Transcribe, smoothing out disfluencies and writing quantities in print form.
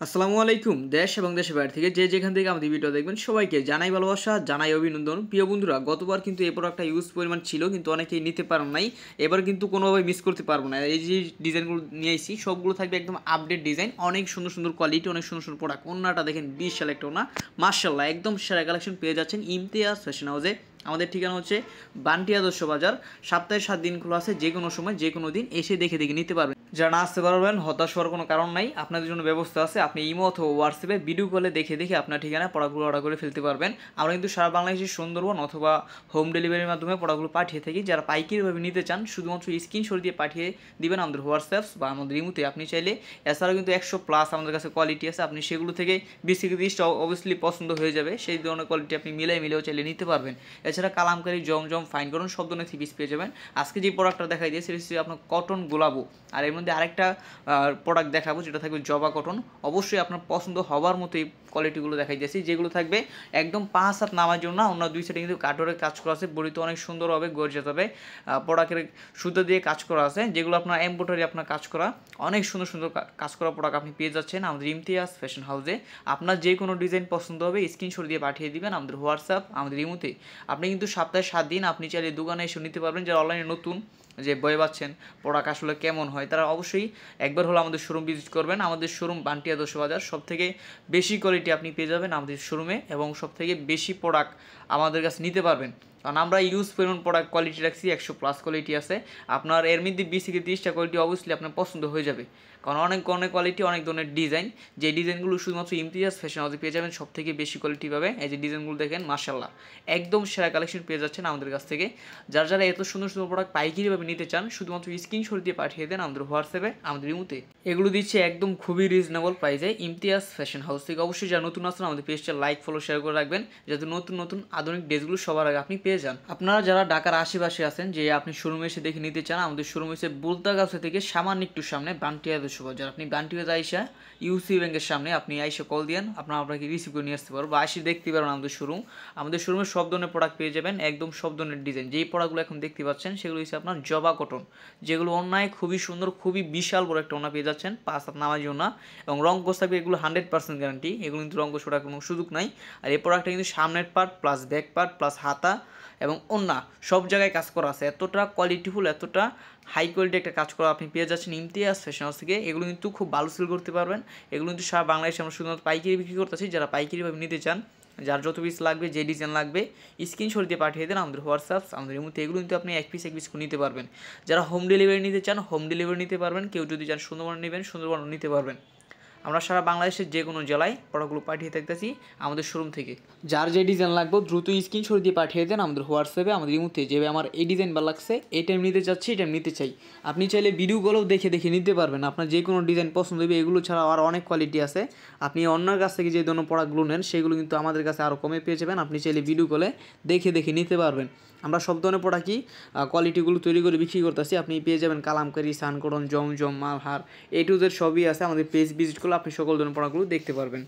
আসসালামু আলাইকুম। দেশ এবং দেশের বাইরে থেকে যে যেখান থেকে আমাদের ভিডিও দেখবেন সবাইকে জানাই ভালোবাসা, জানাই অভিনন্দন। প্রিয় বন্ধুরা, গতবার কিন্তু এই প্রোডাক্টটা ইউজ পরিমাণ ছিল, কিন্তু অনেকেই নিতে পারেন নাই। এবার কিন্তু কোনোভাবে মিস করতে পারবো না। এই যে ডিজাইনগুলো নিয়ে এসেছি সবগুলো থাকবে একদম আপডেট ডিজাইন, অনেক সুন্দর সুন্দর কোয়ালিটি, অনেক সুন্দর সুন্দর প্রোডাক্ট। ওন্নাটা দেখেন বিশাল একটা ওন্না, মাশাআল্লাহ একদম সেরা কালেকশন পেয়ে যাচ্ছেন ইমতিয়াজ ফ্যাশন হাউসে। আমাদের ঠিকানা হচ্ছে বান্টি আদর্শ বাজার। সপ্তাহে 7 দিন খোলা আছে, যে কোনো সময় যে কোনো দিন এসে দেখে দেখে নিতে পারবেন। যারা না আসতে পারবেন হতাশ হওয়ার কোনো কারণ নাই, আপনাদের জন্য ব্যবস্থা আছে। আপনি ইমো অথবা হোয়াটসঅ্যাপে ভিডিও কলে দেখে দেখে আপনার ঠিকানা প্রোডাক্টগুলো অর্ডার করে ফেলতে পারবেন। আমরা কিন্তু সারা বাংলাদেশের সুন্দরবন অথবা হোম ডেলিভারির মাধ্যমে প্রোডাক্টগুলো পাঠিয়ে থাকি। যারা পাইকারিভাবে নিতে চান শুধুমাত্র স্ক্রিনশট দিয়ে পাঠিয়ে দিবেন আমাদের হোয়াটসঅ্যাপ বা আমাদের ইমোতে। আপনি চাইলে এছাড়াও কিন্তু 100+ আমাদের কাছে কোয়ালিটি আছে, আপনি সেগুলো থেকে 20-30টা অবভিয়াসলি পছন্দ হয়ে যাবে। সেই ধরনের কোয়ালিটি আপনি মিলেও চাইলে নিতে পারবেন। এছাড়া কালামকারী, জমজম, ফাইন কটন সব ধরনের থ্রি পিস পেয়ে যাবেন। আজকে যে প্রোডাক্টটা দেখাই দিয়ে সেটা হচ্ছে আপনার কটন গোলাপো। আর এর মধ্যে আরেকটা প্রোডাক্ট দেখাবো যেটা থাকবে জবা কটন। অবশ্যই আপনার পছন্দ হওয়ার মতো এই কোয়ালিটিগুলো দেখাই দিয়েছি, যেগুলো থাকবে একদম 5 হাত নামার জন্য। অন্য 2 সাইডে কিন্তু কাঠোরের কাজ করা আছে, বড়িতে অনেক সুন্দর হবে, গর্জিয়াস হবে। প্রোডাক্টের সুতো দিয়ে কাজ করা আছে, যেগুলো আপনার এমব্রয়ডারি আপনার কাজ করা, অনেক সুন্দর সুন্দর কাজ করা প্রোডাক্ট আপনি পেয়ে যাচ্ছেন আমাদের ইমতিয়াজ ফ্যাশন হাউসে। আপনার যে কোনো ডিজাইন পছন্দ হবে স্ক্রিনশট দিয়ে পাঠিয়ে দিবেন আমাদের হোয়াটসঅ্যাপ, আমাদের ইমোতে। আপনি কিন্তু সপ্তাহে 7 দিন আপনি চাইলে দোকানে এসে নিতে পারবেন। যারা অনলাইনে নতুন, যে ভয় পাচ্ছেন প্রোডাক্ট আসলে কেমন হয়, তারা অবশ্যই একবার হলো আমাদের শোরুম ভিজিট করবেন। আমাদের শোরুম বান্টি আদর্শ বাজার। সব থেকে বেশি কোয়ালিটি আপনি পেয়ে যাবেন আমাদের শোরুমে, এবং সব থেকে বেশি প্রোডাক্ট আমাদের কাছে নিতে পারবেন। কারণ আমরা ইউজ পরিমাণ প্রোডাক্ট কোয়ালিটি রাখছি, 100+ কোয়ালিটি আছে। আপনার এর মধ্যে 20-30টা কোয়ালিটি অবশ্যই আপনার পছন্দ হয়ে যাবে, কারণ অনেক ধরনের কোয়ালিটি, অনেক ধরনের ডিজাইন। যে ডিজাইনগুলো শুধুমাত্র ইমতিয়াজ ফ্যাশন হাউসে পেয়ে যাবেন সব থেকে বেশি কোয়ালিটি পাবে। এই যে ডিজাইনগুলো দেখেন, মাশাআল্লাহ একদম সেরা কালেকশন পেয়ে যাচ্ছেন আমাদের কাছ থেকে। যারা এত সুন্দর সুন্দর প্রোডাক্ট পাইকারিভাবে নিতে চান শুধুমাত্র স্ক্রিনশট দিয়ে পাঠিয়ে দেন আমাদের হোয়াটসঅ্যাপে, আমাদের ইমোতে। এগুলো দিচ্ছে একদম খুবই রিজনেবল প্রাইসে ইমতিয়াজ ফ্যাশন হাউস থেকে। অবশ্যই যারা নতুন আসেন আমাদের পেজটা লাইক, ফলো, শেয়ার করে রাখবেন, যাতে নতুন নতুন আধুনিক ড্রেসগুলো সবার আগে আপনি পেয়ে যান। আপনারা যারা ঢাকার আশেপাশে আছেন, যে আপনি শোরুমে এসে দেখে নিতে চান, আমাদের শোরুম এসে বুলতাগাছা থেকে সামান্য একটু সামনে বান্টি আদর্শ বাজার। আপনি বান্টি বাজার আইসা ইউসি ব্যাংকের সামনে আপনি আইসা কল দিয়েন, আপনাকে রিসিভ করে নিয়ে আসতে পারবো, বা আসি দেখতে পারবেন আমাদের শোরুম। আমাদের শোরুমে সব ধরনের প্রোডাক্ট পেয়ে যাবেন, একদম সব ধরনের ডিজাইন। যেই প্রোডাক্টগুলো এখন দেখতে পাচ্ছেন সেগুলো হচ্ছে আপনার জবা কটন, যেগুলো অন্যায় খুবই সুন্দর, খুবই বিশাল বড় একটা ওনা পেয়ে যাচ্ছেন, 5 হাত নামাজি ওনা, এবং রং কোর্স থাকবে। এগুলো 100% গ্যারান্টি, এগুলো কিন্তু রং কোর্স ওঠার কোনো সুযোগ নাই। আর এই প্রোডাক্টটা কিন্তু সামনের part plus back part plus হাতা এবং ওন্না সব জায়গায় কাজ করা আছে। এতটা কোয়ালিটিফুল, এতটা হাই কোয়ালিটি একটা কাজ করা আপনি পেয়ে যাচ্ছেন ইমতিয়াজ ফ্যাশন হাউস থেকে। এগুলো কিন্তু খুব ভালো সেল করতে পারবেন। এগুলো কিন্তু সারা বাংলাদেশে আমরা শুধুমাত্র পাইকারি বিক্রি করতেছি। যারা পাইকারিভাবে নিতে চান, যার যত পিস লাগবে, যে ডিজাইন লাগবে স্ক্রিনশট দিয়ে পাঠিয়ে দেন আমাদের হোয়াটসঅ্যাপ, আমাদের ইমোতে। এগুলো কিন্তু আপনি এক পিস নিতে পারবেন। যারা হোম ডেলিভারি নিতে চান, হোম ডেলিভারি নিতে পারবেন। কেউ যদি চান সুন্দরবন নেবেন, সুন্দরবন নিতে পারবেন। আমরা সারা বাংলাদেশের যে কোনো জেলায় প্রোডাক্টগুলো পাঠিয়ে থাকতেছি আমাদের শোরুম থেকে। যার যে ডিজাইন লাগবে দ্রুত স্ক্রিনশট দিয়ে পাঠিয়ে দেন আমাদের হোয়াটসঅ্যাপে, আমাদের ইমোতে। যেভাবে আমার এই ডিজাইন ভালো লাগছে, এই টাইম নিতে চাচ্ছি, এই টাইম নিতে চাই, আপনি চাইলে ভিডিওগুলোও দেখে দেখে নিতে পারবেন। আপনার যে কোনো ডিজাইন পছন্দ হবে। এগুলো ছাড়াও আর অনেক কোয়ালিটি আছে। আপনি অন্যের কাছ থেকে যে ধরনের প্রোডাক্টগুলো নেন সেগুলো কিন্তু আমাদের কাছে আরও কমে পেয়ে যাবেন। আপনি চাইলে ভিডিও কলে দেখে দেখে নিতে পারবেন। আমরা সব ধরনের প্রোডাক্টই কোয়ালিটিগুলো তৈরি করে বিক্রি করতেছি। আপনি পেয়ে যাবেন কালামকারী, সানকটন, জমজম, মালহার, A to Z সবই আছে। আমাদের পেজ ভিজিট করলে আপনি সকল ধরনের প্রোডাক্টগুলো দেখতে পারবেন।